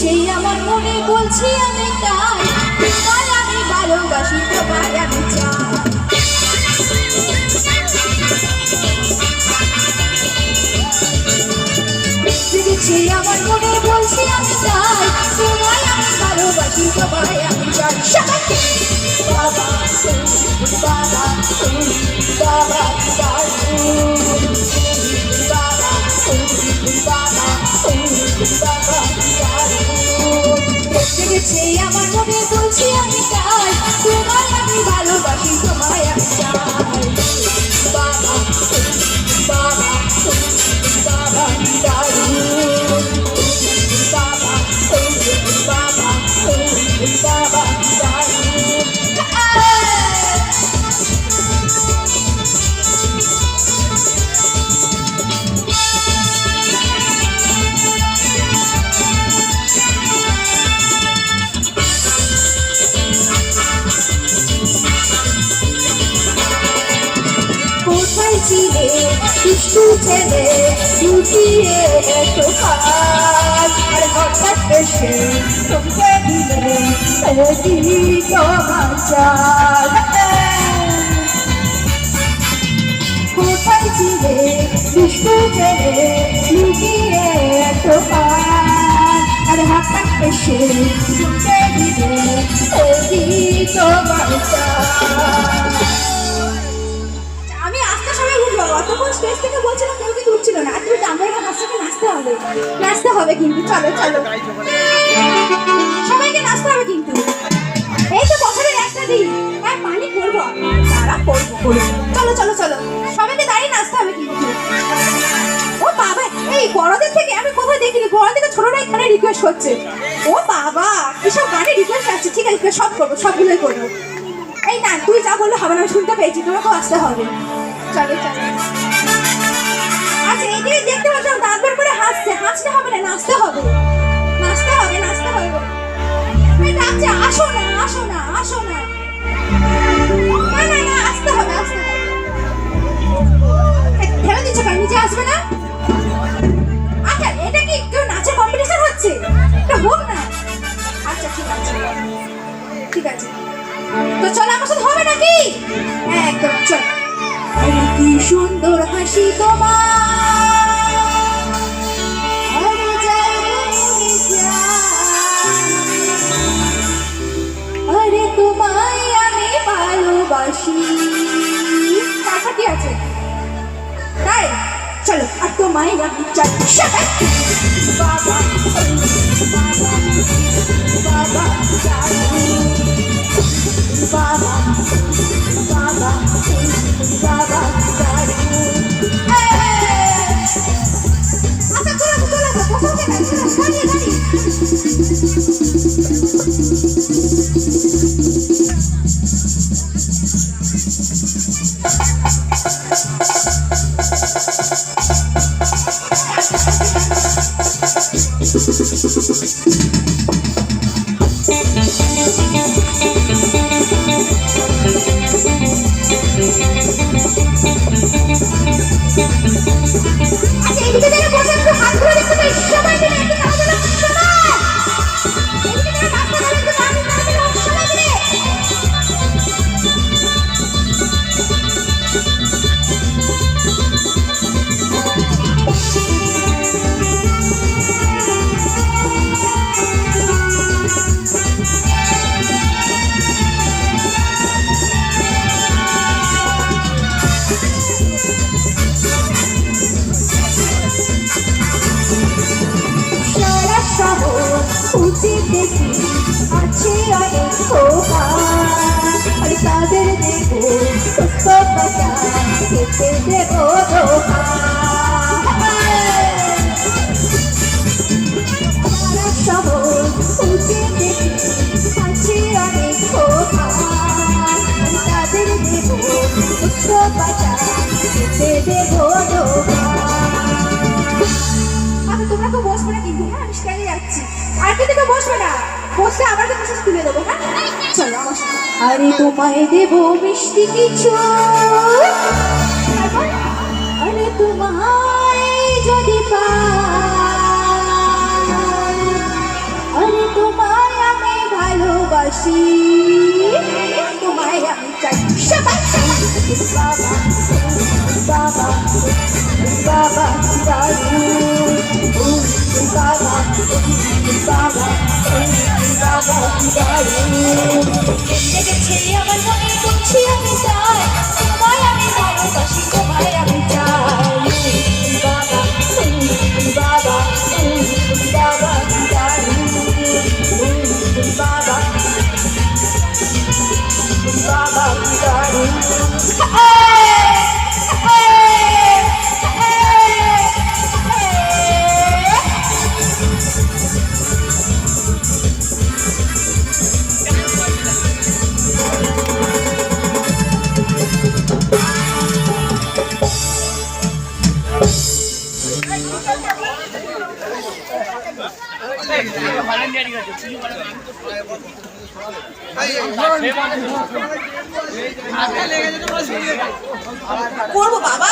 সেই আমার মনে বলছি আমি তাই, তোমায় আমি ভালোবাসি, তোমায় আমি চাই। সেই আমার মনে বলছি আমি তাই, তোমায় আমি ভালোবাসি, তোমায় আমি চাই। সবাইকে বাবা বাবা বাবা জেগেছে আমার মনে বলছি আমি তাই, তোমায় আমি ভালোবাসি, তোমায় আমি চাই। বাবা বাবা বাবা বাবা বাবা বাবা কোথায় ছিলে দুষ্টু ছেলে, লুকিয়ে এত কাজ, আর হঠাৎ এসে তোমকে দিলে তোমার চাল। কোথায় ছিলে দুষ্টু ছেলে, লুকিয়ে এত কাজ, আর হঠাৎ এসে তোমকে দিলে তোমার চাল। অতক্ষণ স্টেজ থেকে বলছিলাম কেউ কিন্তু উঠছিল না, আর তুমি আমার হাসিকে নাচতে হবে, নাচতে হবে কিন্তু। চলো চলো সবাইকে নাচতে হবে কিন্তু। এই তো বছরের একটা দিন, হ্যাঁ পানি করবো তারা করবো। চলো চলো চলো সবাইকে দাঁড়িয়ে নাচতে হবে কিন্তু। ও বাবা, এই বড়দের থেকে আমি কোথায় দেখিনি, বড় থেকে ছোটরা এখানে রিকোয়েস্ট করছে। ও বাবা কিসব গানে রিকোয়েস্ট আসছে, ঠিক আছে সব করবো, সবগুলোই করবো। এই না তুই যা বললে হবে না, আমি শুনতে পেয়েছি, তোমাকেও আসতে হবে। চলো চলো আচ্ছা এইদিকে দেখতে পাচ্ছ দাঁত বের করে হাসছে, হাসতে হবে না, নাচতে হবে, নাচতে হবে, নাচতে হবে। ডাকছে আসো না আসো না আসো না, না না না আসতে হবে, আসতে হবে। ঠেলে দিচ্ছ কেন, নিচে আসবে না? আচ্ছা এটা কি কেউ নাচের কম্পিটিশন হচ্ছে? এটা হোক না। আচ্ছা ঠিক আছে ঠিক আছে, তো চলো আমার সাথে হবে নাকি? হ্যাঁ একদম চলো। কি সুন্দর হাসি তোমার, আরে তোমায় আমি ভালোবাসি। কথা কি আছে তাই? চলো আর তোমায় আমি চাই। বাবা বাবা বাবা বাবা বাবা বাবা আচ্ছা চলো চলো কোথাও দাঁড়িয়ে দাঁড়িয়ে আছে অনেক তাদের দেবো খেতে দেবো শহর আছে অনেক তাদের দেবো খেতে দেবো। তোমরা তো বসবে না কিন্তু, হ্যাঁ আমি স্টাইলে যাচ্ছি, আর কিন্তু বসবে না, বসলে আবার তো মেসেজ তুলে দেবো। হ্যাঁ চলো আমার সাথে। আরে তোমায় দেবো মিষ্টি কিছু, আরে তোমায় যদি পাই, ভালোবাসি তোমায় আমি চাই সবাই বাবা বাবা দারুণ বাবা বাবা বাবা দারুণ লেগেছে আমার মনে করছি আমি চাই তোমায় আমি ভালোবাসি তোমায় আমি চাই বাবা বাবা বাবা দারুণ বাবা বাবা দারুণ করবো বাবা